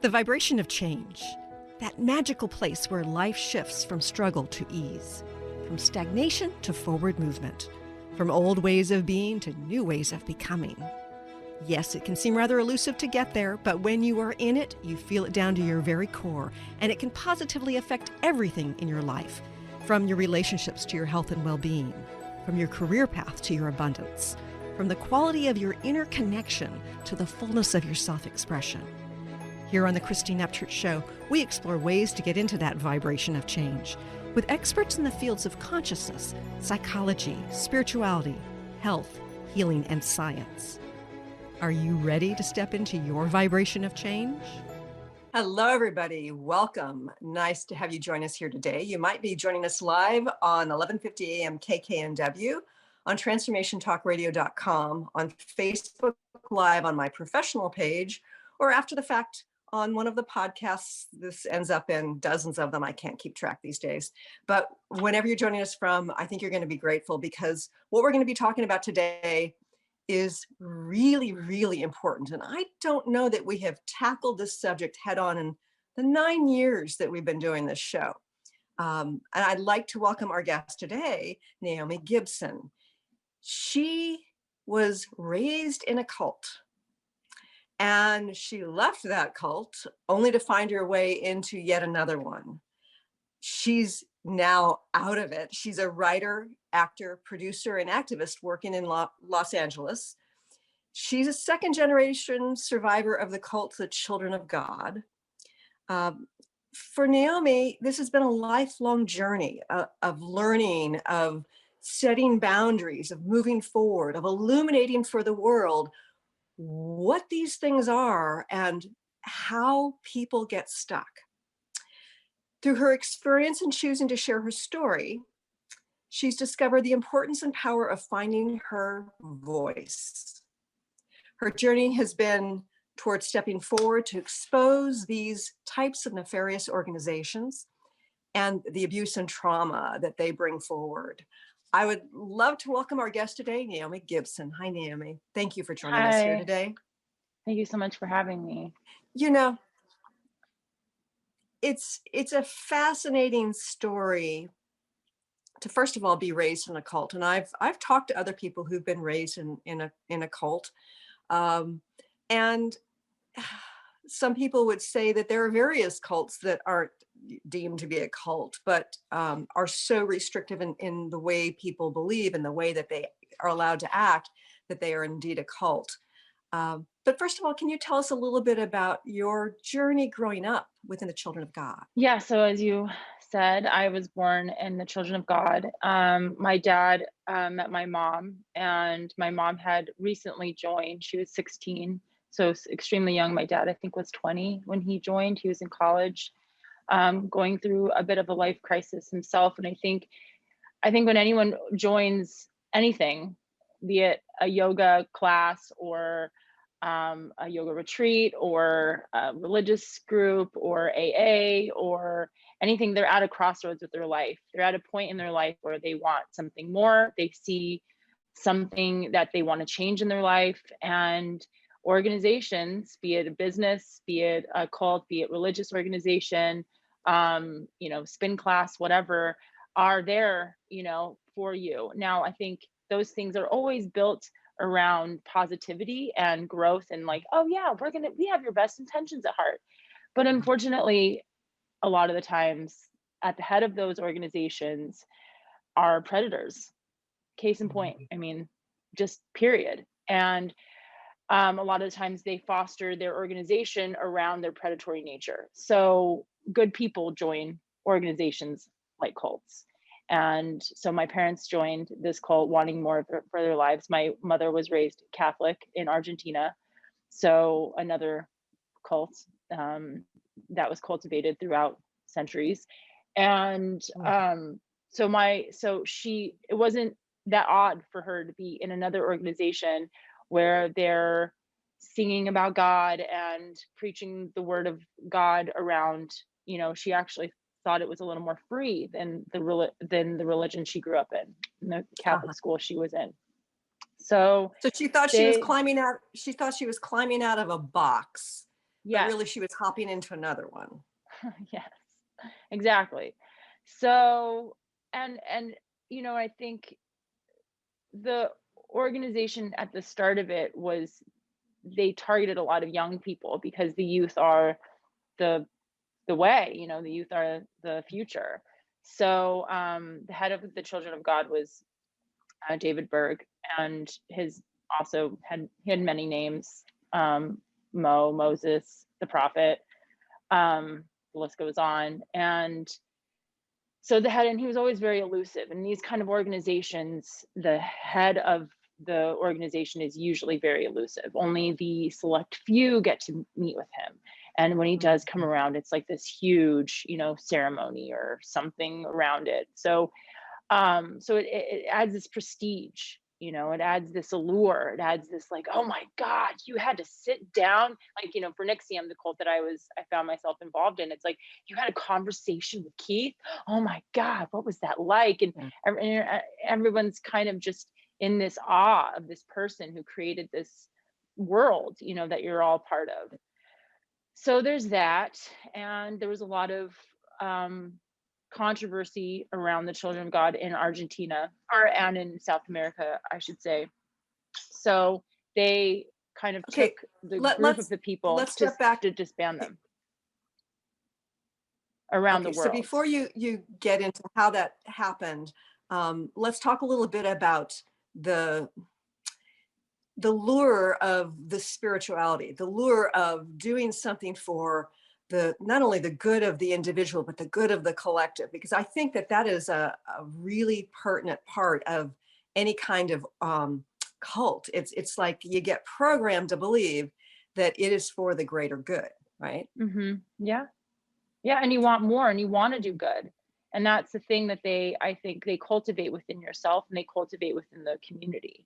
The vibration of change, that magical place where life shifts from struggle to ease, from stagnation to forward movement, from old ways of being to new ways of becoming. Yes, it can seem rather elusive to get there, but when you are in it, you feel it down to your very core, and it can positively affect everything in your life, from your relationships to your health and well-being, from your career path to your abundance, from the quality of your inner connection to the fullness of your self-expression. Here on the Christine Upchurch Show, we explore ways to get into that vibration of change with experts in the fields of consciousness, psychology, spirituality, health, healing, and science. Are you ready to step into your vibration of change? Hello, everybody. Welcome. Nice to have you join us here today. You might be joining us live on 1150 AM KKNW, on transformationtalkradio.com, on Facebook Live on my professional page, or after the fact on one of the podcasts. This ends up in dozens of them. I can't keep track these days. But whenever you're joining us from, I think you're going to be grateful, because what we're going to be talking about today is really, really important. And I don't know that we have tackled this subject head on in the 9 years that we've been doing this show. And I'd like to welcome our guest today, Naomi Gibson. She was raised in a cult. And she left that cult only to find her way into yet another one. She's now out of it. She's a writer, actor, producer, and activist working in Los Angeles. She's a second generation survivor of the cult, the Children of God. For Naomi, this has been a lifelong journey of learning, of setting boundaries, of moving forward, of illuminating for the world what these things are and how people get stuck. Through her experience in choosing to share her story, she's discovered the importance and power of finding her voice. Her journey has been towards stepping forward to expose these types of nefarious organizations and the abuse and trauma that they bring forward. I would love to welcome our guest today, Naomi Gibson. Hi, Naomi. Thank you for joining us here today. Thank you so much for having me. You know, it's a fascinating story to, first of all, be raised in a cult. And I've talked to other people who've been raised in a cult. And some people would say that there are various cults that aren't deemed to be a cult, but are so restrictive in the way people believe and the way that they are allowed to act, that they are indeed a cult. But first of all, can you tell us a little bit about your journey growing up within the Children of God? Yeah, so as you said, I was born in the Children of God. My dad met my mom, and my mom had recently joined. She was 16, so extremely young. My dad, I think, was 20 when he joined. He was in college, going through a bit of a life crisis himself. And I think when anyone joins anything, be it a yoga class or a yoga retreat or a religious group or AA or anything, they're at a crossroads with their life. They're at a point in their life where they want something more. They see something that they want to change in their life, and organizations, be it a business, be it a cult, be it religious organization, spin class, whatever, are there, for you. Now, I think those things are always built around positivity and growth and like, oh yeah, we have your best intentions at heart. But unfortunately, a lot of the times at the head of those organizations are predators. Case in point, I mean, just period. And a lot of the times they foster their organization around their predatory nature. So good people join organizations like cults. And so my parents joined this cult wanting more for their lives. My mother was raised Catholic in Argentina. So another cult that was cultivated throughout centuries. And it wasn't that odd for her to be in another organization where they're singing about God and preaching the word of God around, she actually thought it was a little more free than the religion she grew up in the Catholic school she was in. So So she thought she was they, climbing out. She thought she was climbing out of a box, but yes, really she was hopping into another one. yes, exactly. So, and I think the organization at the start of it was, they targeted a lot of young people because the youth are the way, the youth are the future. So the head of the Children of God was David Berg, and his also he had many names, Moses, the prophet, the list goes on. And so and he was always very elusive. In these kind of organizations, the head of the organization is usually very elusive. Only the select few get to meet with him. And when he does come around, it's like this huge, ceremony or something around it. So it adds this prestige, it adds this allure, it adds this like, oh my God, you had to sit down. Like, for NXIVM, the cult that I found myself involved in, it's like, you had a conversation with Keith. Oh my God, what was that like? And everyone's kind of just in this awe of this person who created this world, that you're all part of. So there's that. And there was a lot of controversy around the Children of God in Argentina, and in South America, I should say. So they kind of took the group of the people Let's step back to disband them around the So world. before you get into how that happened, let's talk a little bit about the lure of the spirituality, the lure of doing something for not only the good of the individual, but the good of the collective, because I think that is a really pertinent part of any kind of cult. It's like you get programmed to believe that it is for the greater good, right? Mm-hmm. Yeah. And you want more, and you want to do good. And that's the thing that I think they cultivate within yourself, and they cultivate within the community.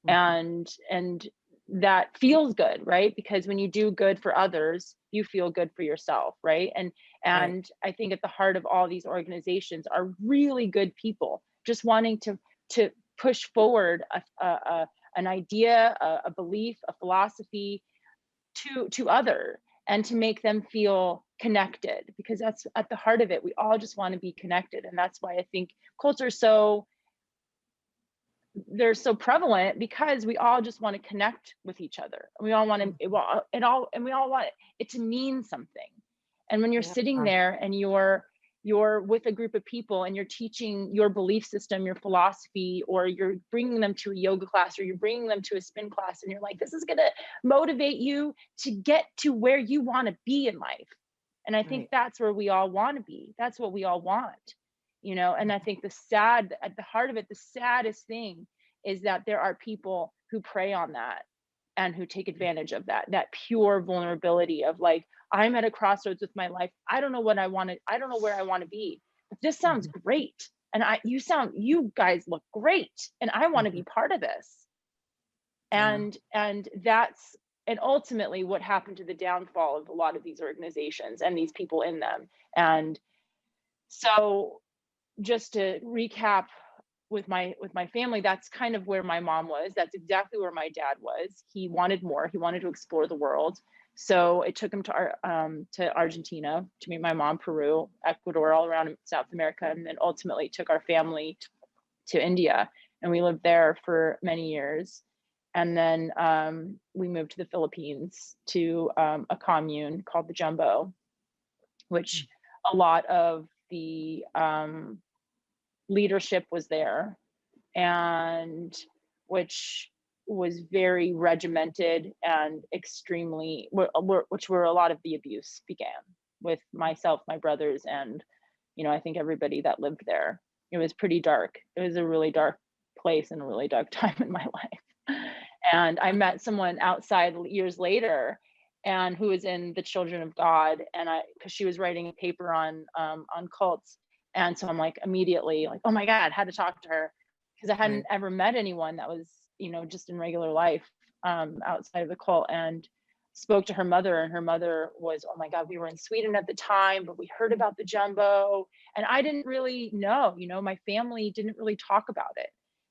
And that feels good, right? Because when you do good for others, you feel good for yourself, right? And Right. I think at the heart of all these organizations are really good people just wanting to push forward an idea, a belief, a philosophy to other, and to make them feel connected, because that's at the heart of it. We all just want to be connected. And that's why I think cults are they're so prevalent, because we all just want to connect with each other. We all want to, and we all want it to mean something. And when you're Yeah. sitting there and you're with a group of people, and you're teaching your belief system, your philosophy, or you're bringing them to a yoga class, or you're bringing them to a spin class, and you're like, this is going to motivate you to get to where you want to be in life. And I think that's where we all want to be. That's what we all want. And I think at the heart of it, the saddest thing is that there are people who prey on that, and who take advantage of that pure vulnerability of like, I'm at a crossroads with my life. I don't know what I want to, I don't know where I want to be, but this sounds great. And you guys look great. And I want to be part of this. And that's, and ultimately what happened to the downfall of a lot of these organizations and these people in them. And so, just to recap with my family, that's kind of where my mom was. That's exactly where my dad was. He wanted more. He wanted to explore the world. So it took him to Argentina to meet my mom, Peru, Ecuador, all around South America, and then ultimately took our family to India, and we lived there for many years. And then we moved to the Philippines to a commune called the Jumbo, which a lot of the leadership was there, and which was very regimented and extremely, which were a lot of the abuse began with myself, my brothers, and I think everybody that lived there. It was pretty dark. It was a really dark place and a really dark time in my life. And I met someone outside years later, and who was in the Children of God, and because she was writing a paper on cults. And so I'm like, immediately like, oh my God, had to talk to her, because I hadn't ever met anyone that was, just in regular life outside of the cult. And spoke to her mother, and her mother was, oh my God, we were in Sweden at the time, but we heard about the jumbo. And I didn't really know, my family didn't really talk about it.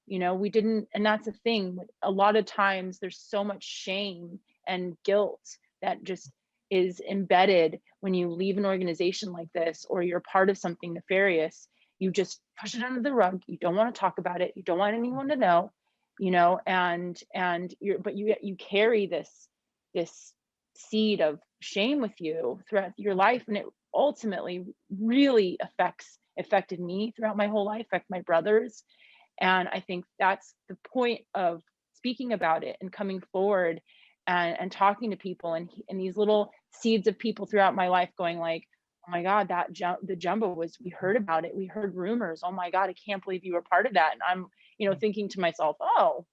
We didn't, and that's the thing. A lot of times there's so much shame and guilt that just is embedded when you leave an organization like this, or you're part of something nefarious. You just push it under the rug. You don't want to talk about it. You don't want anyone to know, but you carry this seed of shame with you throughout your life, and it ultimately really affected me throughout my whole life, affect my brothers. And I think that's the point of speaking about it and coming forward and talking to people, and these little seeds of people throughout my life going like, oh my God, the jumbo was, we heard about it, we heard rumors, oh my God, I can't believe you were part of that. And I'm thinking to myself, oh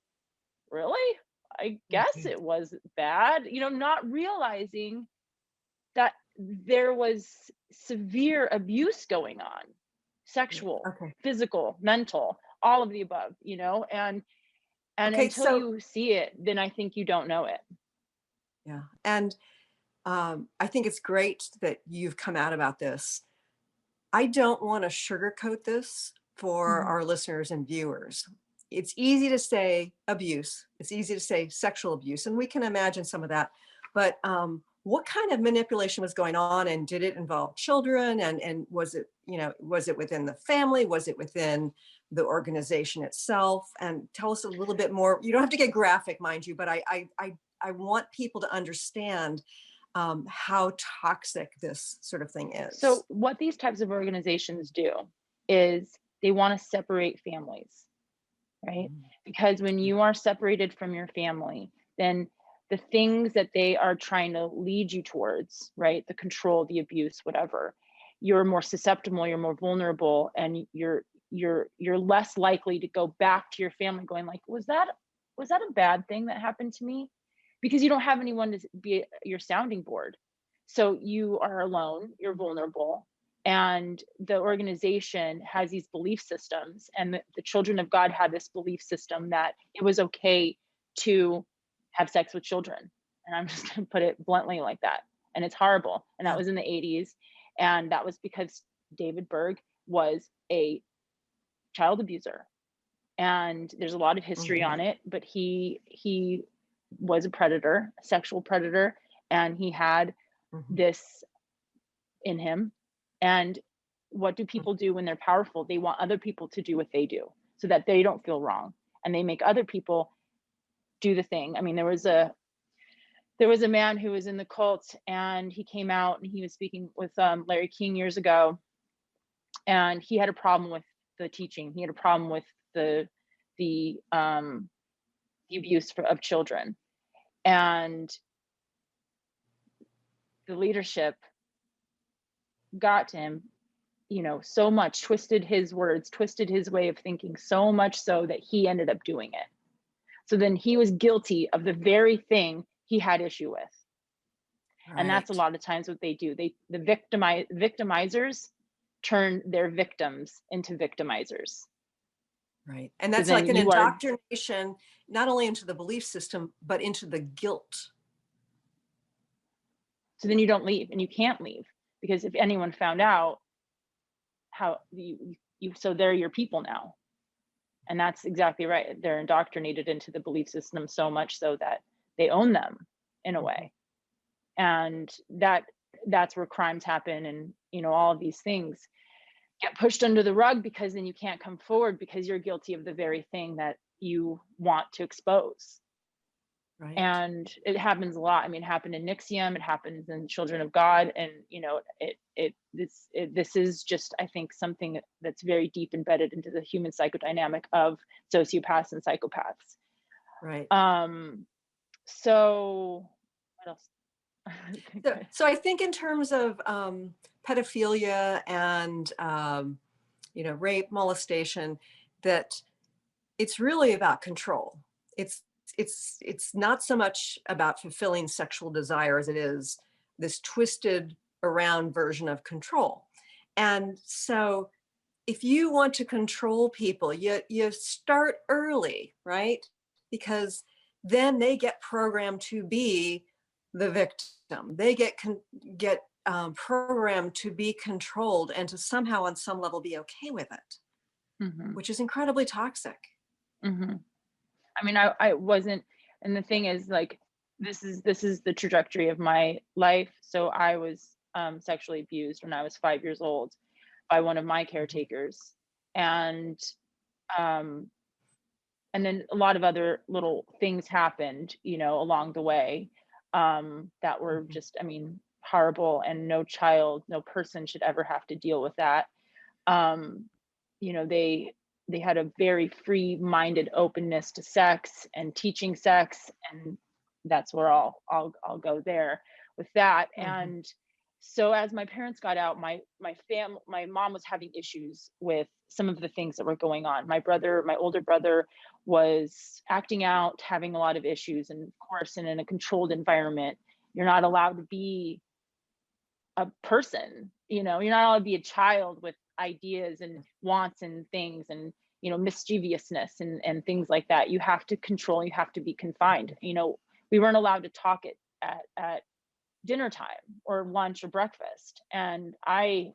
really, I guess it was bad, not realizing that there was severe abuse going on, sexual, physical, mental, all of the above, and Okay, until so you see it, then I think you don't know it. yeah, and I think it's great that you've come out about this. I don't want to sugarcoat this for Mhm. our listeners and viewers. It's easy to say abuse. It's easy to say sexual abuse, and we can imagine some of that. But what kind of manipulation was going on, and did it involve children? And was it, was it within the family? Was it within the organization itself? And tell us a little bit more. You don't have to get graphic, mind you, but I want people to understand how toxic this sort of thing So is. what these types of organizations do is they want to separate families, right? Because when you are separated from your family, then the things that they are trying to lead you towards, right? The control, the abuse, whatever, you're more susceptible, you're more vulnerable, and you're less likely to go back to your family going like, was that a bad thing that happened to me? Because you don't have anyone to be your sounding board. So you are alone, you're vulnerable, and the organization has these belief systems, and the children of God had this belief system that it was okay to have sex with children, and I'm just going to put it bluntly like that. And it's horrible, and that Yeah. was in the 80s, and that was because David Berg was a child abuser, and there's a lot of history on it, but he was a predator, a sexual predator, and he had this in him. And what do people do when they're powerful? They want other people to do what they do so that they don't feel wrong, and they make other people do the thing. I mean, there was a man who was in the cult, and he came out and he was speaking with Larry King years ago, and he had a problem with the teaching. He had a problem with the abuse of children, and the leadership got to him, so much, twisted his words, twisted his way of thinking, so much so that he ended up doing it. So then he was guilty of the very thing he had issue with. And that's a Right. lot of times what they do. The victimizers turn their victims into victimizers. Right. And So that's like then an you are, indoctrination, not only into the belief system, but into the guilt. so then you don't leave, and you can't leave, because if anyone found out, how so they're your people now. And that's exactly right. They're indoctrinated into the belief system so much so that they own them in a way. And that's where crimes happen, and all of these things get pushed under the rug, because then you can't come forward because you're guilty of the very thing that you want to expose. Right. And it happens a lot. I mean, it happened in Nixium, it happens in Children of God, and this is just, I think, something that's very deep embedded into the human psychodynamic of sociopaths and psychopaths. Right. So what else? So I think in terms of pedophilia and rape, molestation, that it's really about control. It's not so much about fulfilling sexual desire as it is this twisted around version of control. And so if you want to control people, you start early, right? Because then they get programmed to be the victim. They get programmed to be controlled and to somehow on some level be okay with it, Hmm. which is incredibly toxic. Hmm. I mean, I wasn't, and the thing is, like, this is the trajectory of my life. So I was sexually abused when I was 5 years old by one of my Mhm. caretakers, and um, and then a lot of other little things happened, along the way, that were Mhm. just, I mean, horrible, and no child, no person should ever have to deal with that. Um, they had a very free-minded openness to sex and teaching sex, and that's where I'll go there with that. Mhm. And so as my parents got out, my mom was having issues with some of the things that were going on. My older brother, was acting out, having a lot of issues, and of course, in a controlled environment, you're not allowed to be a person, you're not allowed to be a child with ideas and wants and things, and mischievousness and things like that. You have to control, you have to be confined. We weren't allowed to talk at dinner time or lunch or breakfast, and I'm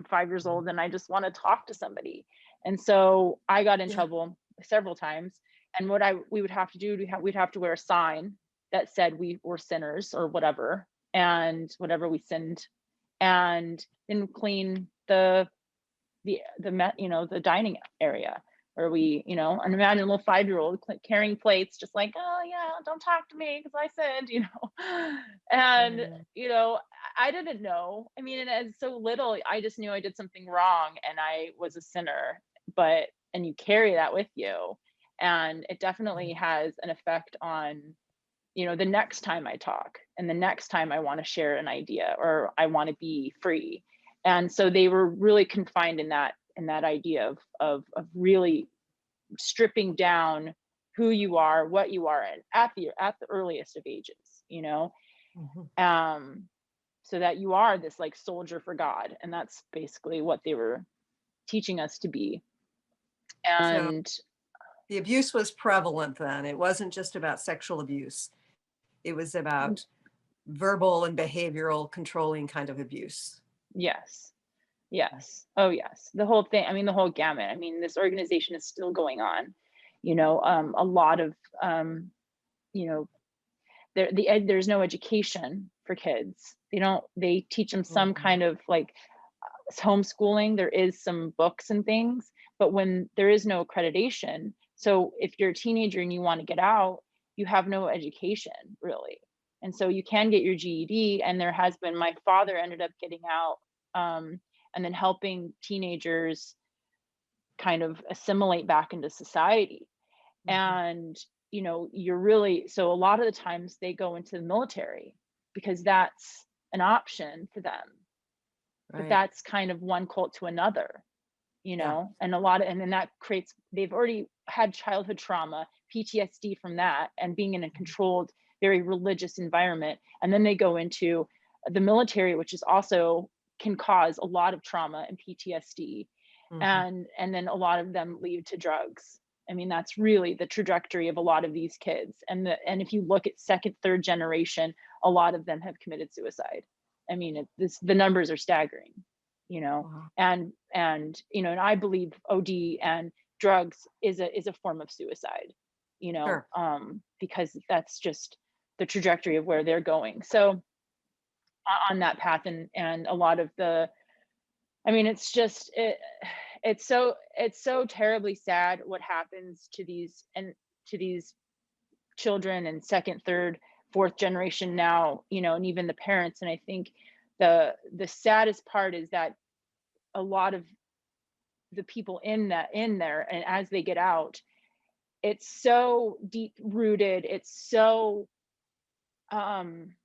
5 years Mhm. old and I just want to talk to somebody. And so I got in Yeah. trouble several times. And what I we would have to do, we'd have to wear a sign that said we were sinners or whatever, and whatever we sinned, and then clean the dining area, where and imagine a little 5-year-old carrying plates, just like, oh yeah, don't talk to me because I said, and Mm. I didn't know. I mean, and as so little, I just knew I did something wrong and I was a sinner. And you carry that with you, and it definitely has an effect on the next time I talk, and the next time I want to share an idea, or I want to be free. And so they were really confined in that idea of really stripping down who you are, what you are, and at the earliest of ages, Mhm. um, so that you are this like soldier for God, and that's basically what they were teaching us to be. So And the abuse was prevalent then. It wasn't just about sexual abuse. It was about verbal and behavioral controlling kind of abuse. yes, yes. Oh, yes. The whole thing, I mean, the whole gamut. I mean, this organization is still going on. A lot of, you know, there's no education for kids. They teach them some Mhm. kind of like homeschooling. There is some books and things, but when there is no accreditation, so if you're a teenager and you want to get out, you have no education really. And so you can get your GED, and there has been, my father ended up getting out, and then helping teenagers kind of assimilate back into society. Mhm. And you're really, so a lot of the times they go into the military because that's an option for them. But Right. that's kind of one cult to another, Yeah. and a lot of, and then that creates, they've already had childhood trauma, PTSD from that, and being in a controlled, very religious environment. And then they go into the military, which is also can cause a lot of trauma and PTSD. Mhm. And then a lot of them lead to drugs. I mean, that's really the trajectory of a lot of these kids. And if you look at second, third generation, a lot of them have committed suicide. I mean, the numbers are staggering, you know. Wow. And I believe OD and drugs is a form of suicide, Sure. because that's just the trajectory of where they're going. So on that path, and a lot of the, I mean, it's so terribly sad what happens to these children and second, third, fourth generation now, and even the parents. And I think the saddest part is that a lot of the people in there, and as they get out, it's so deep rooted, um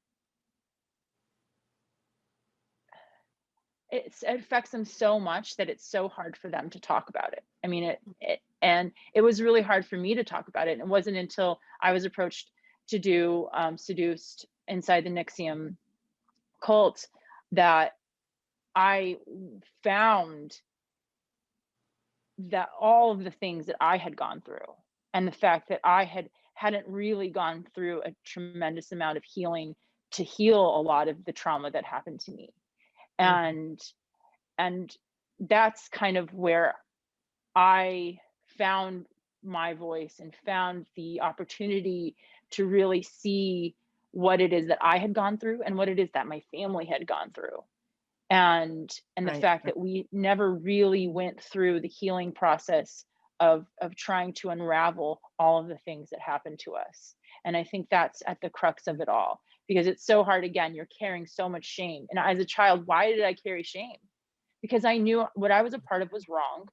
it affects them so much that it's so hard for them to talk about it. I mean, and it was really hard for me to talk about it. And it wasn't until I was approached to do seduced inside the Nixium cult that I found that all of the things that I had gone through, and the fact that I had hadn't really gone through a tremendous amount of healing to heal a lot of the trauma that happened to me. Mhm. And and that's kind of where I found my voice and found the opportunity to really see what it is that I had gone through and what it is that my family had gone through. And the Right, fact right. that we never really went through the healing process of trying to unravel all of the things that happened to us. And I think that's at the crux of it all, because it's so hard. Again, you're carrying so much shame. And as a child, why did I carry shame? Because I knew what I was a part of was wrong.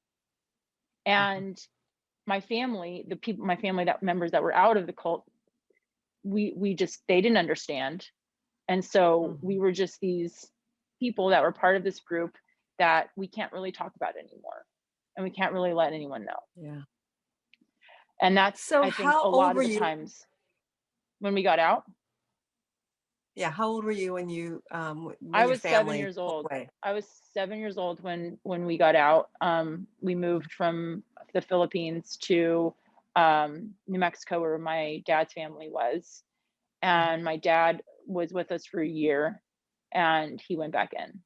Mhm. And my family, the people, my family, that members that were out of the cult, we just, they didn't understand. And so we Mhm. were just these people that were part of this group that we can't really talk about anymore, and we can't really let anyone know. Yeah. And that's, So I think, how a old lot were of the you? times when we got out. Yeah, how old were you when I when your was 7 family years pulled old. away? I was 7 years old when we got out. We Mhm. moved from the Philippines to New Mexico, where my dad's family was, Mhm. and my dad was with us for a year, and he went back in.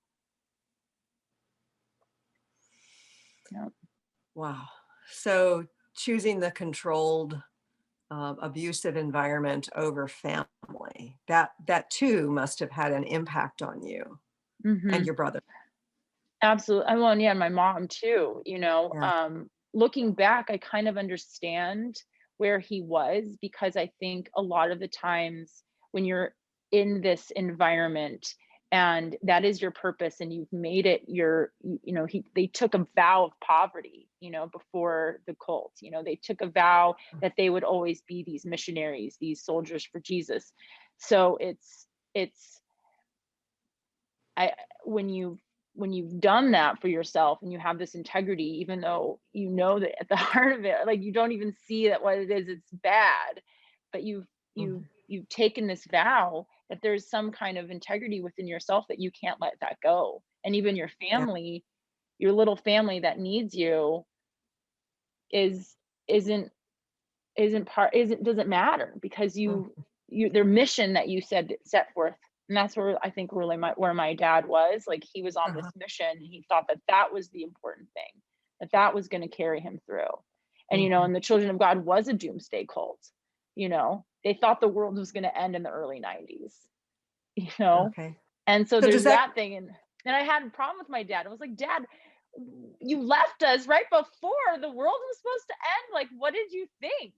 Yeah. Wow. So choosing the controlled, abusive environment over family, that too must have had an impact on you and Hmm. your brother. Absolutely. Well, and yeah, my mom too, Yeah. looking back, I kind of understand where he was, because I think a lot of the times when you're in this environment and that is your purpose and you've made it your, they took a vow of poverty, before the cult. They took a vow that they would always be these missionaries, these soldiers for Jesus. So it's I when you've done that for yourself and you have this integrity, even though you know that at the heart of it, like, you don't even see that what it is, it's bad, but Mhm. you've taken this vow that there's some kind of integrity within yourself that you can't let that go. And even your Yeah. family, your little family that needs you, is isn't isn't doesn't matter, because Mhm. their mission that you said set forth. And that's where I think really where my dad was, like, he was on this Uh-huh. mission, and he thought that that was the important thing, that was going to carry him through. And Mhm. and the Children of God was a doomsday cult. They thought the world was going to end in the early 90s. you know Okay. and so So does there's that that thing. And I had a problem with my dad. I was like, Dad, you left us right before the world was supposed to end. Like, what did you think?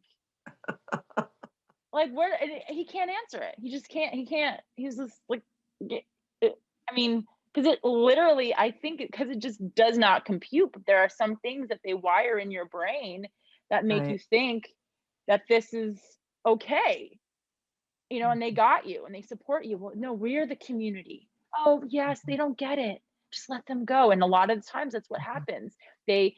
Like, where? And he can't answer it. He just can't. He can't. He's just like, y- I mean, because it literally, I think, because it just does not compute. But there are some things that they wire in your brain that make you right. think that this is okay. And they Mhm. got you and they support you. Well, no, we're the community. Oh, yes, they Mhm. don't get it. Just let them go. And a lot of the times that's what Mhm. happens. They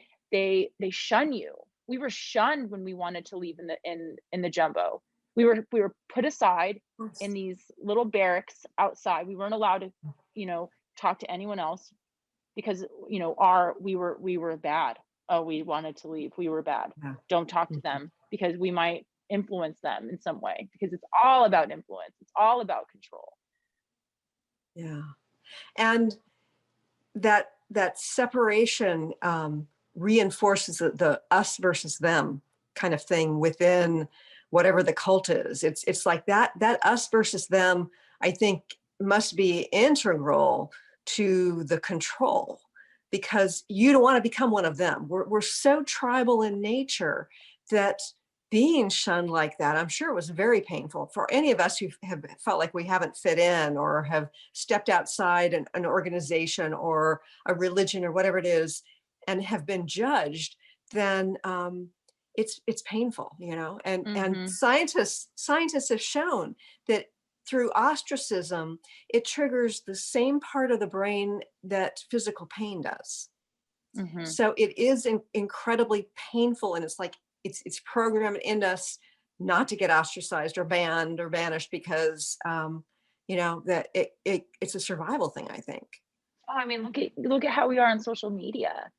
shun you. We were shunned when we wanted to leave in the jumbo. We were put aside in Yes. these little barracks outside. We weren't allowed to, you know, talk to anyone else, because our we were bad. Oh, we wanted to leave. We were bad. Yeah. Don't talk to Mhm. them, because we might influence them in some way, because it's all about influence. It's all about control. Yeah. And that separation reinforces the us versus them kind of thing within whatever the cult is. It's like that us versus them, I think, must be integral to the control, because you don't want to become one of them. We're so tribal in nature that being shunned like that, I'm sure it was very painful for any of us who have felt like we haven't fit in or have stepped outside an organization or a religion or whatever it is and have been judged. Then it's painful, and Hmm. scientists have shown that through ostracism it triggers the same part of the brain that physical pain does. Hmm. So it is incredibly painful, and it's like it's programmed in us not to get ostracized or banned or banished, because that it's a survival thing, I think. Oh, I mean, look at how we are on social media.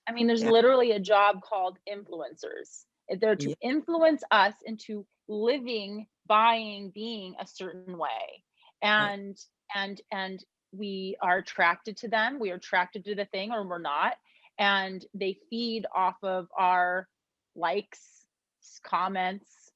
I mean, there's Yeah. literally a job called influencers. They're to Yeah. influence us into living, buying, being a certain way. Right. And we are attracted to them. We are attracted to the thing, or we're not. And they feed off of our likes, comments,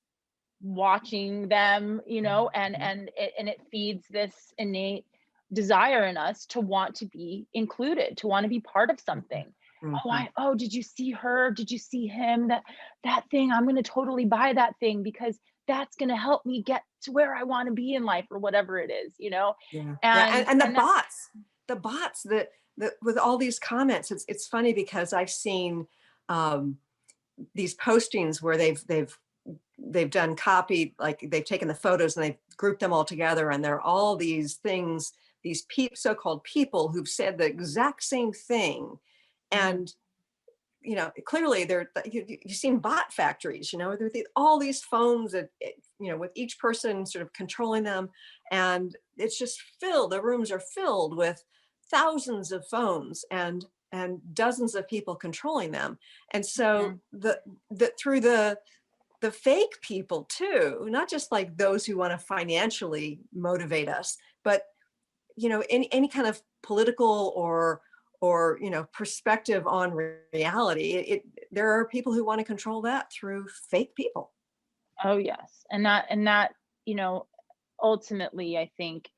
watching them, Mhm. and it feeds this innate desire in us to want to be included, to want to be part of Mhm. something. Mhm. Oh, did you see her? Did you see him? That thing, I'm going to totally buy that thing because that's going to help me get to where I want to be in life, or whatever it is, Yeah. Yeah. And and that. the bots that with all these comments, it's funny because I've seen um, these postings where they've done copy, like they've taken the photos and they've grouped them all together, and there are all these things, these so-called people who've said the exact same thing. Mhm. And clearly you've seen bot factories, all these phones that, with each person sort of controlling them. And it's just filled, the rooms are filled with thousands of phones and dozens of people controlling them. And so Mhm. through the fake people too, not just like those who want to financially motivate us, but any kind of political or perspective on reality. There are people who want to control that through fake people. Oh yes, and that you know ultimately, I think,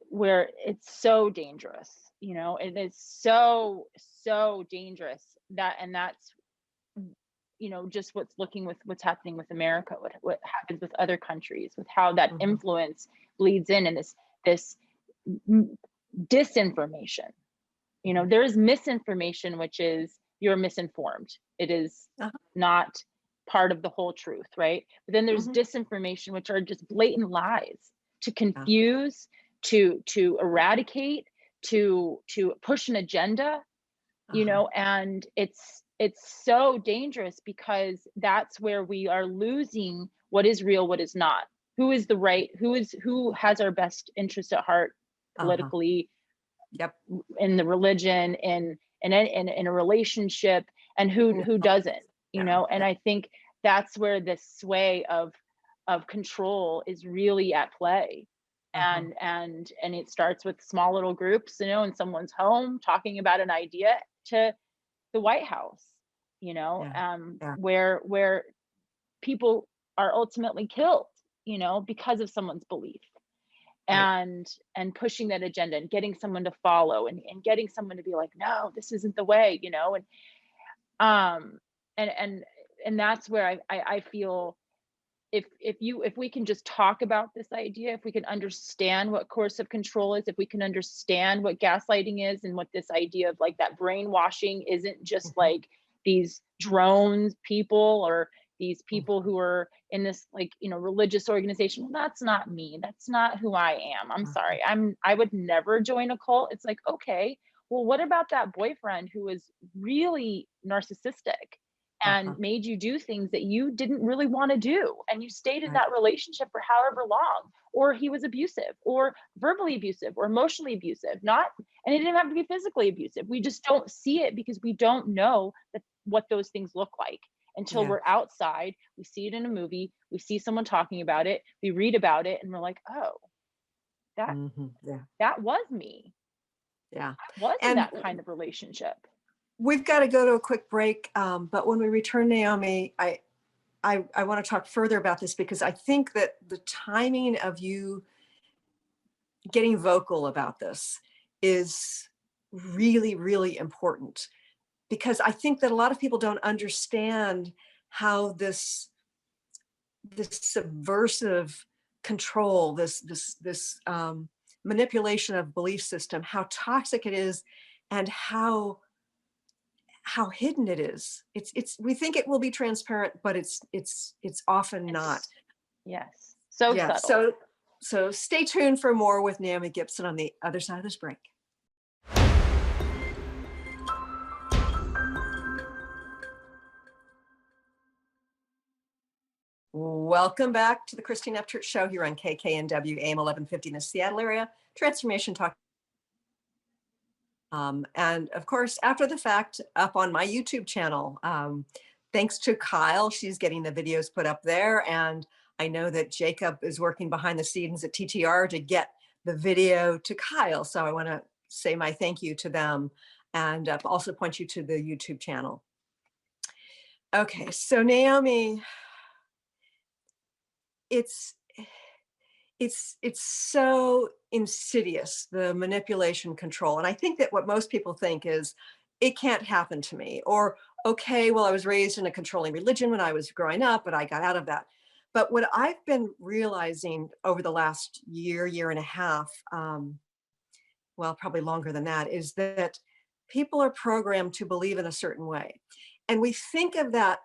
where it's so dangerous, it is so dangerous, that's just what's happening with America, what happens with other countries, with how that Mhm. influence bleeds in, and this m- disinformation. Mhm. There is misinformation, which is you're misinformed. It is Uh-huh. not part of the whole truth, right? But then there's Mhm. disinformation, which are just blatant lies to Yeah. confuse, to eradicate, to push an agenda, Uh-huh. and it's so dangerous because that's where we are losing what is real, what is not. Who is the right? Who has our best interest at heart Uh-huh. politically, Yep. in the religion, in a relationship, and who Yeah. who doesn't, Yeah. and I think that's where this sway of control is really at play. Uh-huh. And it starts with small little groups, in someone's home talking about an idea, to the White House, Yeah. Yeah. where people are ultimately killed, because of someone's belief, Right. and pushing that agenda, and getting someone to follow, and getting someone to be like, no, this isn't the way, um and and and that's where I feel, if we can just talk about this idea, if we can understand what coercive control is, if we can understand what gaslighting is, and what this idea of like that brainwashing isn't just Mhm. like these drones people, or these people Mhm. who are in this, like, religious organization. Well, that's not me, that's not who I am. I'm Uh-huh. sorry, I would never join a cult. It's like, okay, well, what about that boyfriend who was really narcissistic Uh-huh. and made you do things that you didn't really want to do, and you stayed in Right. that relationship for however long, or he was abusive, or verbally abusive, or emotionally abusive, not and it didn't have to be physically abusive. We just don't see it because we don't know what those things look like until Yeah. we're outside. We see it in a movie, we see someone talking about it, we read about it, and we're like, oh, that Yeah. that was me. Yeah. I was in And that kind of relationship. we've got to go to a quick break. But when we return, Naomi, I want to talk further about this because I think that the timing of you getting vocal about this is really, really important, because I think that a lot of people don't understand how this subversive control, this manipulation of belief system, how toxic it is, and how hidden it is. It's we think it will be transparent, but it's often not. It's Yes, so Yeah. subtle. So stay tuned for more with Naomi Gibson on the other side of this break. Welcome back to the Christine Upchurch Show here on KKNW AM 1150 in the Seattle area. Transformation Talk. And of course, after the fact, up on my YouTube channel, thanks to Kyle, she's getting the videos put up there. And I know that Jacob is working behind the scenes at TTR to get the video to Kyle. So I want to say my thank you to them, and also point you to the YouTube channel. Okay, so Naomi, it's so insidious, the manipulation, control. And I think that what most people think is, it can't happen to me, or, okay, well, I was raised in a controlling religion when I was growing up, but I got out of that. But what I've been realizing over the last year, year and a half, well, probably longer than that, is that people are programmed to believe in a certain way. And we think of that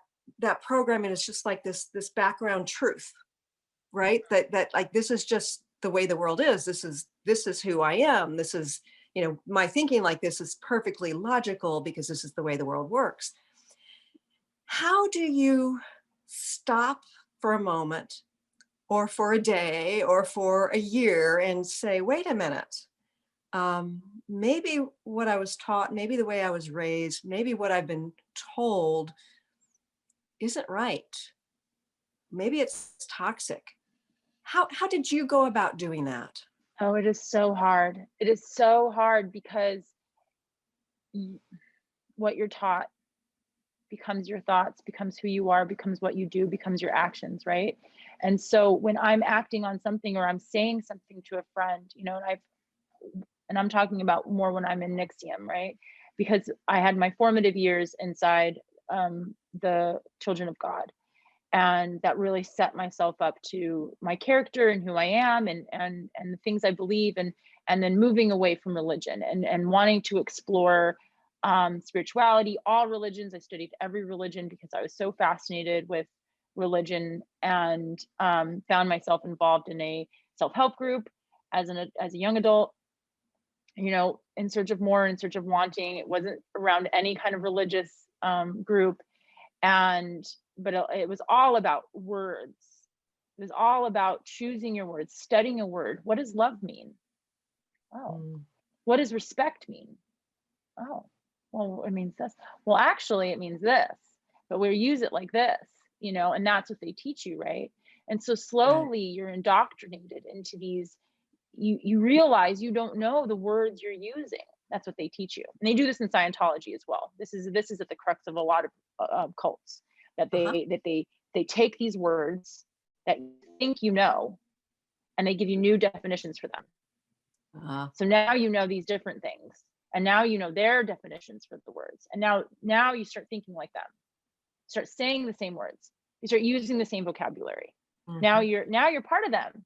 programming as just like this background truth, right? That like, this is just the way the world is. This is who I am. This is, my thinking like this is perfectly logical because this is the way the world works. How do you stop for a moment, or for a day, or for a year, and say, wait a minute, maybe what I was taught, maybe the way I was raised, maybe what I've been told isn't right. Maybe it's toxic. How did you go about doing that? Oh, it is so hard. It is so hard because what you're taught becomes your thoughts, becomes who you are, becomes what you do, becomes your actions, right? And so when I'm acting on something, or I'm saying something to a friend, and I'm talking about more when I'm in NXIVM, right? Because I had my formative years inside the Children of God. And that really set myself up to my character and who I am, and the things I believe, and then moving away from religion, and wanting to explore spirituality, all religions. I studied every religion because I was so fascinated with religion, and found myself involved in a self-help group as a young adult, in search of more, in search of wanting. It wasn't around any kind of religious group. But it was all about words. It was all about choosing your words, studying a word. What does love mean? Oh. What does respect mean? Oh, well, it means this. Well, actually, it means this, but we use it like this, and that's what they teach you, right? And so slowly you're indoctrinated into these, you realize you don't know the words you're using. That's what they teach you. And they do this in Scientology as well. This is at the crux of a lot of cults, that they take these words that you think and they give you new definitions for them. So now these different things, and now their definitions for the words, and now you start thinking like them, start saying the same words, you start using the same vocabulary. Now you're part of them.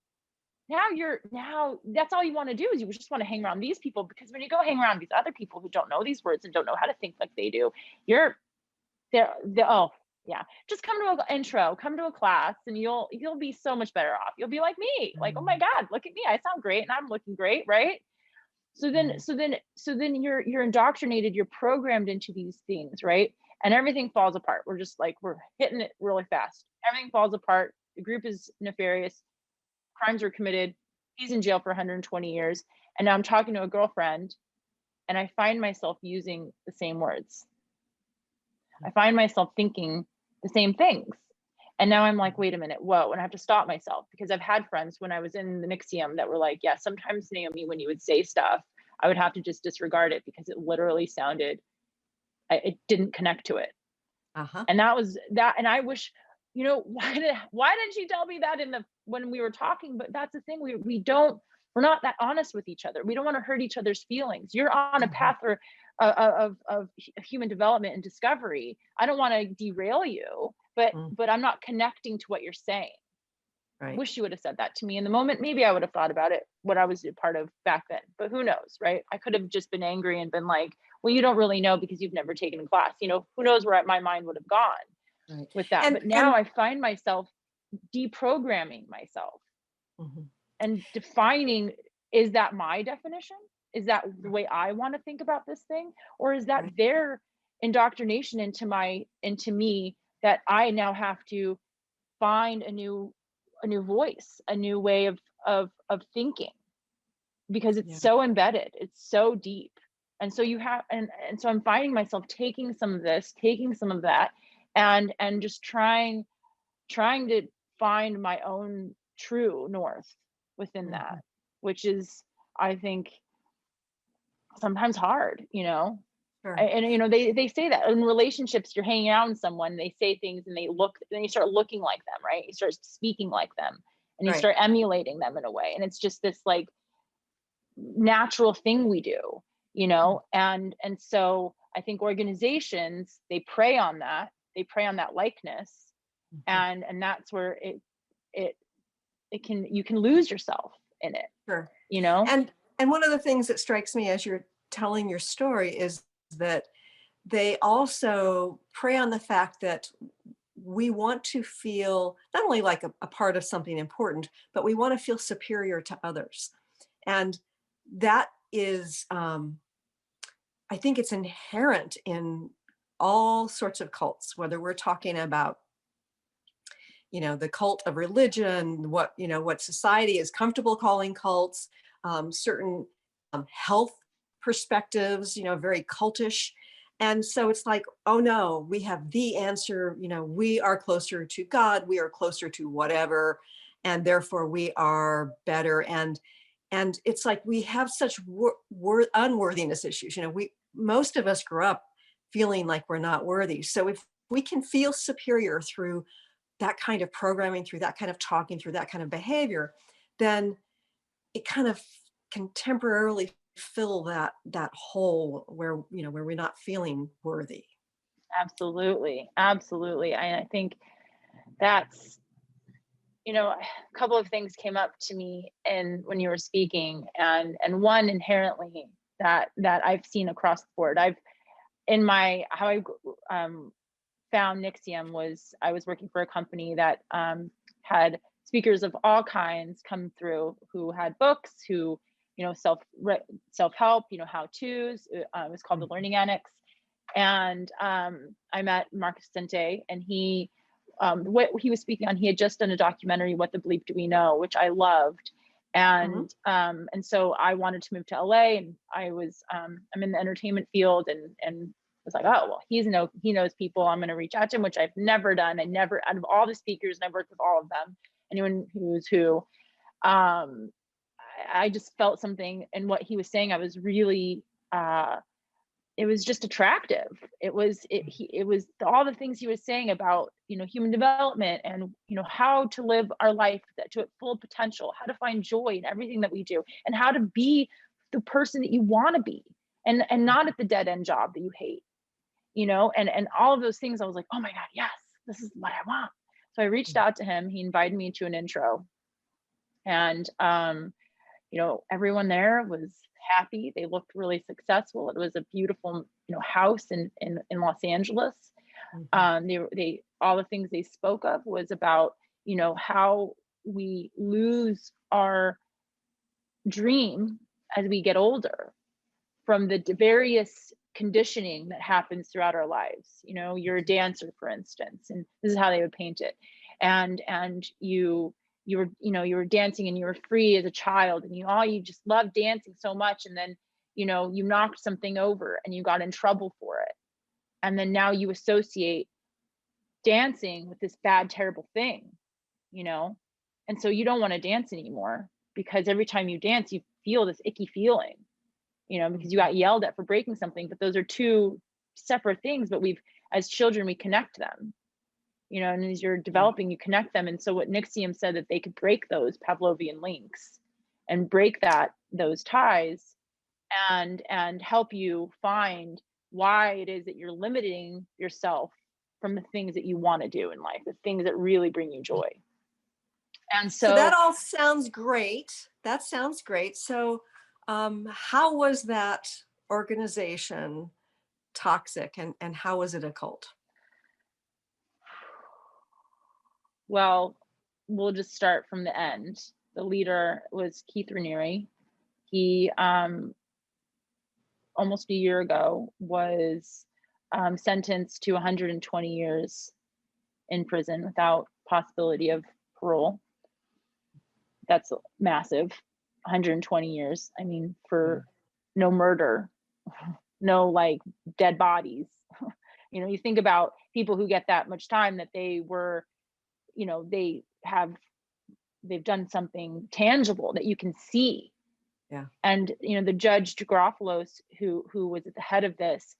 Now that's all you want to do, is you just want to hang around these people, because when you go hang around these other people who don't know these words and don't know how to think like they do, just come to an intro, come to a class, and you'll be so much better off. You'll be like me, like, oh my God, look at me, I sound great and I'm looking great, right? So then you're indoctrinated, you're programmed into these things, right? And everything falls apart. We're hitting it really fast. Everything falls apart. The group is nefarious. Crimes were committed. He's in jail for 120 years. And now I'm talking to a girlfriend, and I find myself using the same words. I find myself thinking the same things. And now I'm like, wait a minute, whoa. And I have to stop myself, because I've had friends when I was in the NXIVM that were like, yeah, sometimes, Naomi, when you would say stuff, I would have to just disregard it, because it literally it didn't connect to it. And that was that. And I wish, why didn't you tell me that when we were talking? But that's the thing, we're not that honest with each other. We don't want to hurt each other's feelings. You're on a path of human development and discovery. I don't want to derail you, but I'm not connecting to what you're saying. Right. Wish you would have said that to me in the moment. Maybe I would have thought about it, what I was a part of back then, but who knows, right? I could have just been angry and been like, well, you don't really know because you've never taken a class. Who knows where my mind would have gone with that. But now I find myself deprogramming myself and defining, is that my definition? Is that the way I want to think about this thing? Or is that their indoctrination into me, that I now have to find a new voice, a new way of thinking, because it's so embedded, it's so deep. And so so I'm finding myself taking some of this, taking some of that, and just trying to find my own true north within that, which is, I think, sometimes hard, Sure. and they say that in relationships, you're hanging out with someone, they say things and then you start looking like them, right? You start speaking like them, and you Right. start emulating them in a way, and it's just this like natural thing we do, and so I think organizations, they prey on that, likeness, and that's where it can, you can lose yourself in it, Sure. you know And one of the things that strikes me as you're telling your story is that they also prey on the fact that we want to feel not only like a part of something important, but we want to feel superior to others. And that is, I think it's inherent in all sorts of cults, whether we're talking about, the cult of religion, what society is comfortable calling cults, certain health perspectives, very cultish. And so it's like, oh no, we have the answer, we are closer to God, we are closer to whatever, and therefore we are better. And it's like we have such unworthiness issues. Most of us grew up feeling like we're not worthy. So if we can feel superior through that kind of programming, through that kind of talking, through that kind of behavior, then it kind of can temporarily fill that hole where where we're not feeling worthy. Absolutely, absolutely. I think that's, a couple of things came up to me and when you were speaking, and one inherently that I've seen across the board. I've in my how I found Nixium was, I was working for a company that had speakers of all kinds come through, who had books, who self help, how tos. It was called the Learning Annex, and I met Marcus Sente, and what he was speaking on, he had just done a documentary, What the Bleep Do We Know, which I loved. Mhm. And so I wanted to move to LA, and I'm in the entertainment field, and was like, oh well, he knows people, I'm going to reach out to him, which I've never done. Out of all the speakers, and I've worked with all of them, anyone who's who, um I just felt something in what he was saying. I was really it was just attractive. It was all the things he was saying about, human development, and how to live our life to its full potential, how to find joy in everything that we do, and how to be the person that you want to be, and not at the dead end job that you hate, and all of those things. I was like, oh my God, yes, this is what I want. So I reached out to him. He invited me to an intro, and everyone there was happy. They looked really successful. It was a beautiful, house in Los Angeles. Mhm. They all the things they spoke of was about, how we lose our dream as we get older, from the various conditioning that happens throughout our lives. You're a dancer, for instance, and this is how they would paint it. And you were dancing, and you were free as a child, and you just loved dancing so much, and then you knocked something over and you got in trouble for it. And then now you associate dancing with this bad, terrible thing, you know? And so you don't want to dance anymore, because every time you dance, you feel this icky feeling, because you got yelled at for breaking something. But those are two separate things, but as children, we connect them, and as you're developing, you connect them. And so what Nixium said, that they could break those Pavlovian links and break those ties, and help you find why it is that you're limiting yourself from the things that you want to do in life, the things that really bring you joy. And So that so, all sounds great. That sounds great. So, how was that organization toxic, and how was it a cult? well, we'll just start from the end. The leader was Keith Raniere. He, almost a year ago, was sentenced to 120 years in prison without possibility of parole. That's massive. 120 years. I mean, for no murder, no like dead bodies. You think about people who get that much time that they were, you know, they've done something tangible that you can see. Yeah. And, you know, the judge Garofalo's who was at the head of this,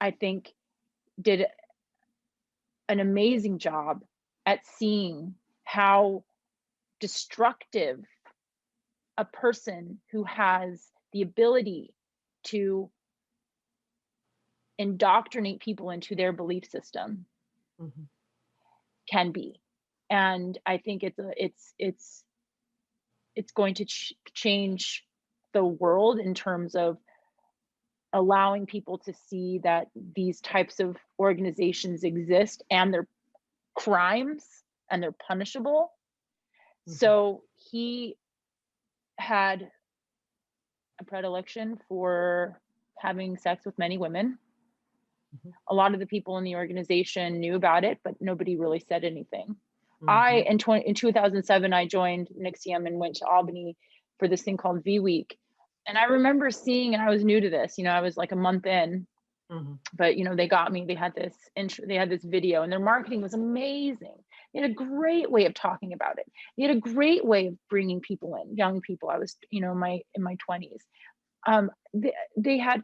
I think did an amazing job at seeing how destructive a person who has the ability to indoctrinate people into their belief system Mhm. can be. And I think it's going to change the world in terms of allowing people to see that these types of organizations exist and they're crimes and they're punishable. Mhm. So he had a predilection for having sex with many women. Mhm. A lot of the people in the organization knew about it, but nobody really said anything. Mhm. In 2007, I joined NXIVM and went to Albany for this thing called V Week. And I remember seeing, and I was new to this, you know, I was like a month in, Mhm. but you know, they got me. They had this video, and their marketing was amazing. They had a great way of talking about it. They had a great way of bringing people in, young people. I was, you know, in my 20s. They had,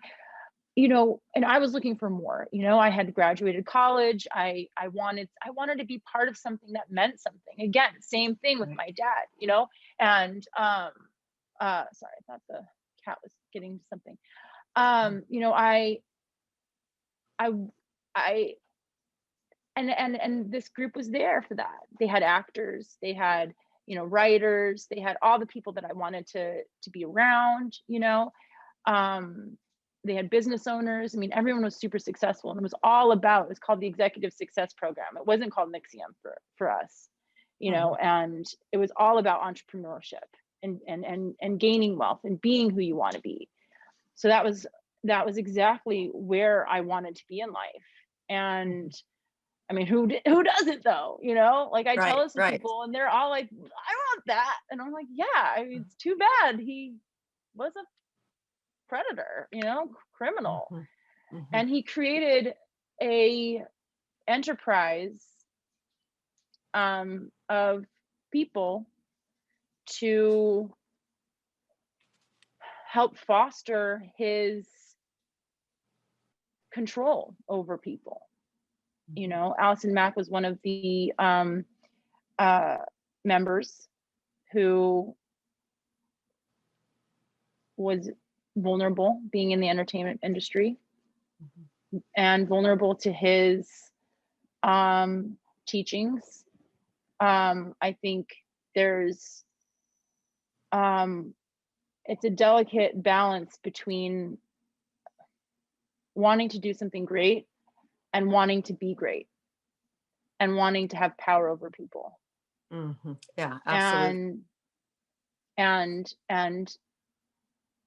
you know, and I was looking for more. You know, I had graduated college. I wanted to be part of something that meant something. Again, same thing with Right. my dad, you know. And sorry, I thought the cat was getting something. You know, I and this group was there for that. They had actors, they had, you know, writers, they had all the people that I wanted to be around, you know. They had business owners. I mean, everyone was super successful, and it was called the Executive Success Program. It wasn't called NXIVM for us, you know. Mhm. And it was all about entrepreneurship and gaining wealth and being who you want to be. So that was exactly where I wanted to be in life. And I mean, who doesn't though? You know, like I tell Right. this to Right. people, and they're all like, "I want that," and I'm like, "Yeah, I mean, it's too bad he was a predator, you know, criminal." Mhm. Mhm. And he created a enterprise of people to help foster his control over people. You Mhm. know, Allison Mack was one of the uh, members who was vulnerable being in the entertainment industry Mhm. and vulnerable to his teachings. I think there's it's a delicate balance between wanting to do something great and wanting to be great and wanting to have power over people. Mhm. Yeah, absolutely. And and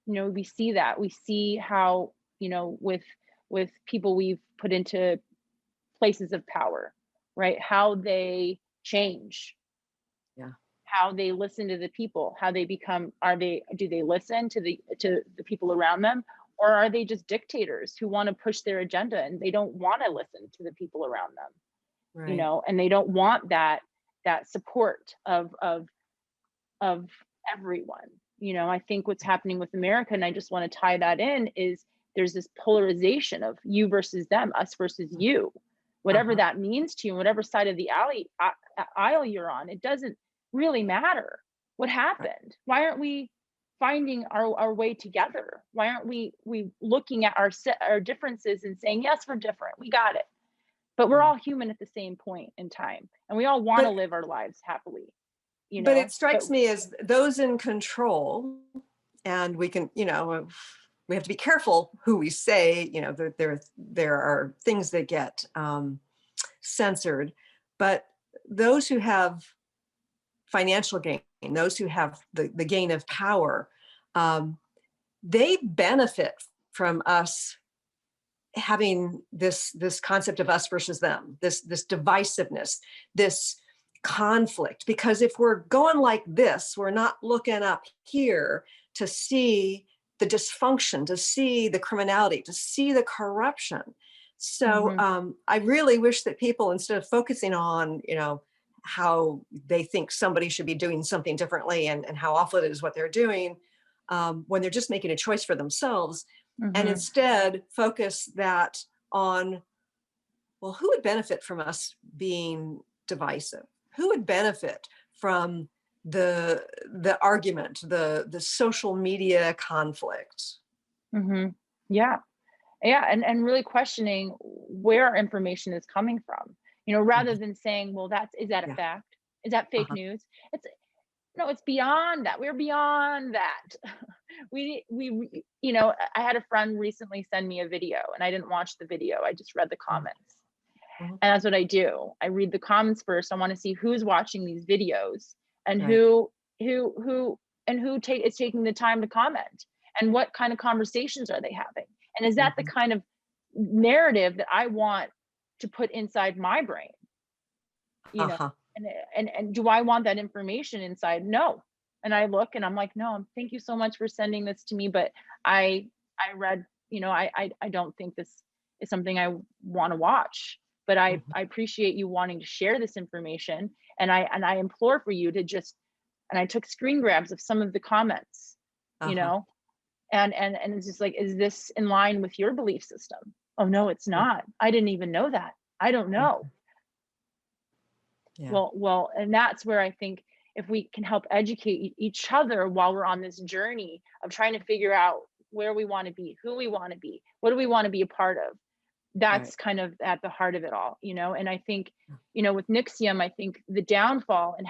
you know, we see how, you know, with people we've put into places of power, right? How they change, Yeah. how they listen to the people, how they become, do they listen to the people around them, or are they just dictators who want to push their agenda and they don't want to listen to the people around them, you Right. know, and they don't want that support of everyone. You know, I think what's happening with America, and I just want to tie that in, is there's this polarization of you versus them, us versus Mm. you, whatever Uh-huh. that means to you, and whatever side of the aisle you're on. It doesn't really matter what Right. happened. Why aren't we finding our way together? Why aren't we looking at our differences and saying, yes, we're different, we got it, but we're Yeah. all human at the same point in time, and we all want to But live our lives happily, you but it know. But strikes me as those in control, and we can, we have to be careful who we say, there are things that get censored, but those who have financial gain, those who have the gain of power, um, they benefit from us having this concept of us versus them, this divisiveness, this conflict. Because if we're going like this, we're not looking up here to see the dysfunction, to see the criminality, to see the corruption. So I really wish that people, instead of focusing on, how they think somebody should be doing something differently and how awful it is what they're doing, when they're just making a choice for themselves, and instead focus that on, well, who would benefit from us being divisive? Who would benefit from the argument, the social media conflict? Yeah. Yeah. And really questioning where our information is coming from, rather than saying, well, is that a Yeah. fact? Is that fake news? It's beyond that. We're beyond that. I had a friend recently send me a video, and I didn't watch the video. I just read the comments. And that's what I do. I read the comments first. I want to see who's watching these videos and who is taking the time to comment, and what kind of conversations are they having? And is that the kind of narrative that I want to put inside my brain? And do I want that information inside? No. And I look and I'm like, no, thank you so much for sending this to me. But I read, I don't think this is something I want to watch, but I appreciate you wanting to share this information. And I implore for you to and I took screen grabs of some of the comments, and it's just like, is this in line with your belief system? Oh, no, it's not. I didn't even know that. I don't know. Yeah. Well, and that's where I think if we can help educate each other while we're on this journey of trying to figure out where we want to be, who we want to be, what do we want to be a part of, that's kind of at the heart of it all, And I think, with NXIVM, I think the downfall and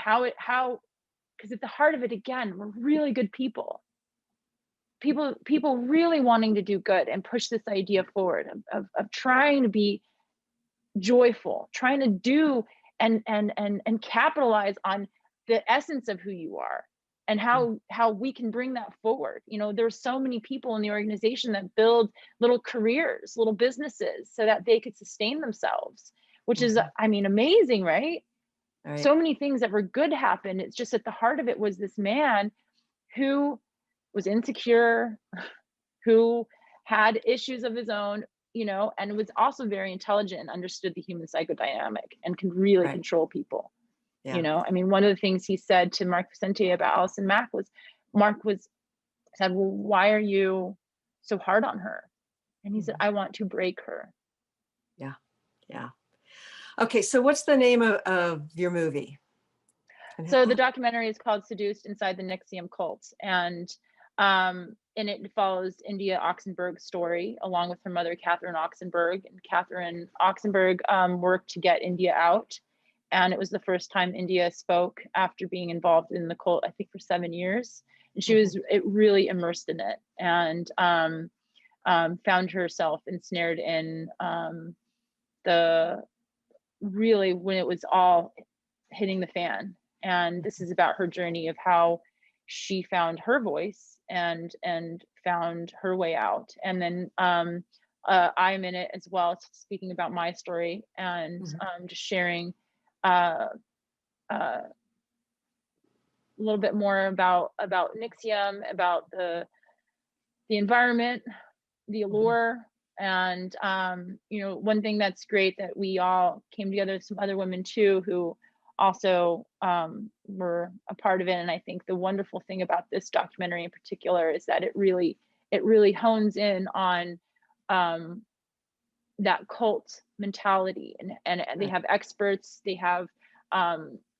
because at the heart of it, again, we're really good people really wanting to do good and push this idea forward of trying to be joyful, trying to do and capitalize on the essence of who you are, and how we can bring that forward. There's so many people in the organization that build little careers, little businesses, so that they could sustain themselves, which is, amazing, right? So many things that were good happened. It's just at the heart of it was this man who was insecure, who had issues of his own, and was also very intelligent and understood the human psychodynamic and can really control people. One of the things he said to Mark Vicente about Allison Mack was, said, well, why are you so hard on her? And he said, I want to break her. Yeah. Okay. So what's the name of your movie? So the documentary is called Seduced Inside the NXIVM Cult. And it follows India Oxenberg's story along with her mother, Catherine Oxenberg. And Catherine Oxenberg worked to get India out. And it was the first time India spoke after being involved in the cult, I think, for 7 years. And she was really immersed in it, and found herself ensnared in when it was all hitting the fan. And this is about her journey of how she found her voice and found her way out. And then I'm in it as well, speaking about my story and just sharing a little bit more about NXIVM, about the environment, the allure. And one thing that's great that we all came together, some other women too, who also were a part of it. And I think the wonderful thing about this documentary in particular is that it really hones in on that cult mentality, and they have experts, they have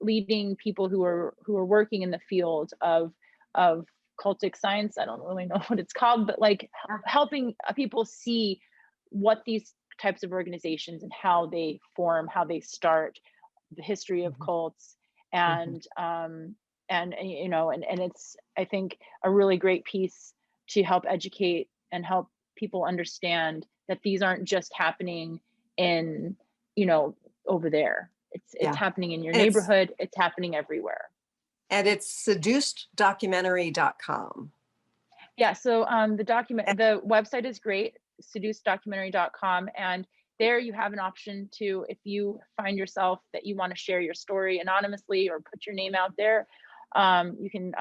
leading people who are working in the field of cultic science. I don't really know what it's called, but like helping people see what these types of organizations and how they form, how they start, the history of cults, and it's, I think, a really great piece to help educate and help people understand that these aren't just happening in, over there. It's happening in your neighborhood. It's happening everywhere. And it's seduceddocumentary.com. Yeah. So the website is great, seduceddocumentary.com. And there you have an option to, if you find yourself that you want to share your story anonymously or put your name out there, you can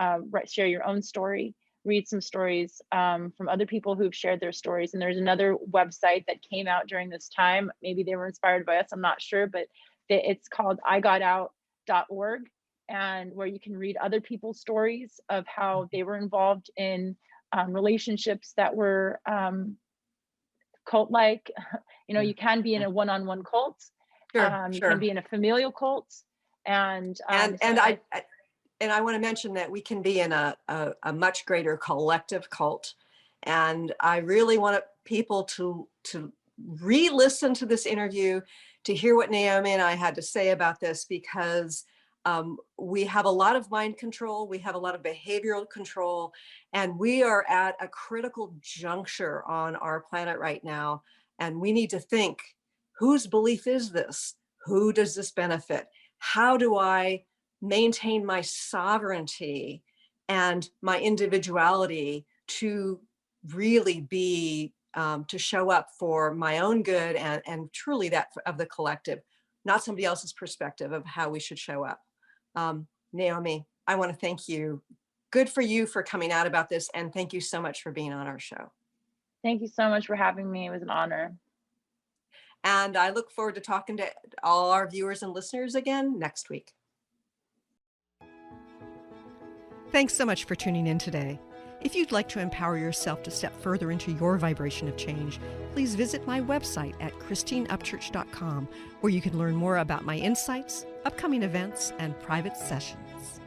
share your own story. read some stories from other people who've shared their stories. And there's another website that came out during this time. Maybe they were inspired by us, I'm not sure, but it's called igotout.org, and where you can read other people's stories of how they were involved in relationships that were cult-like. You know, you can be in a one-on-one cult. Sure, You sure. can be in a familial cult. And I want to mention that we can be in a much greater collective cult. And I really want people to re-listen to this interview, to hear what Naomi and I had to say about this, because we have a lot of mind control, we have a lot of behavioral control, and we are at a critical juncture on our planet right now. And we need to think, whose belief is this? Who does this benefit? How do I maintain my sovereignty and my individuality to really be, to show up for my own good and truly that of the collective, not somebody else's perspective of how we should show up. Naomi, I want to thank you. Good for you for coming out about this. And thank you so much for being on our show. thank you so much for having me. It was an honor. And I look forward to talking to all our viewers and listeners again next week. Thanks so much for tuning in today. If you'd like to empower yourself to step further into your vibration of change, please visit my website at christineupchurch.com, where you can learn more about my insights, upcoming events, and private sessions.